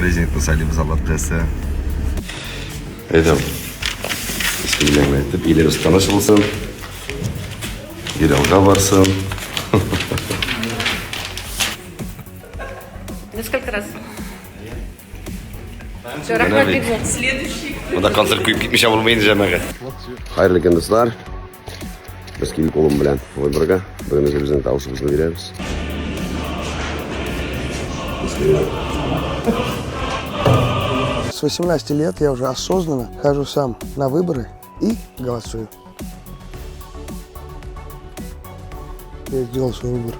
Президенттің сәлемі салаттасы. Айтам. Бисмиллахи айтып, еліміз тыныш болсын. Ел алға барсын. Несколько раз. Все, рахмат бекзат. Следующий. Мұнда концерт күйіп кетмеше болмайын жәмәға. Қайырлы екен достар. Біз келіп қолым білән ойбырға. Бүгін біздің дауысымызды береміз. С 18 лет я уже осознанно хожу сам на выборы и голосую. Я сделал свой выбор.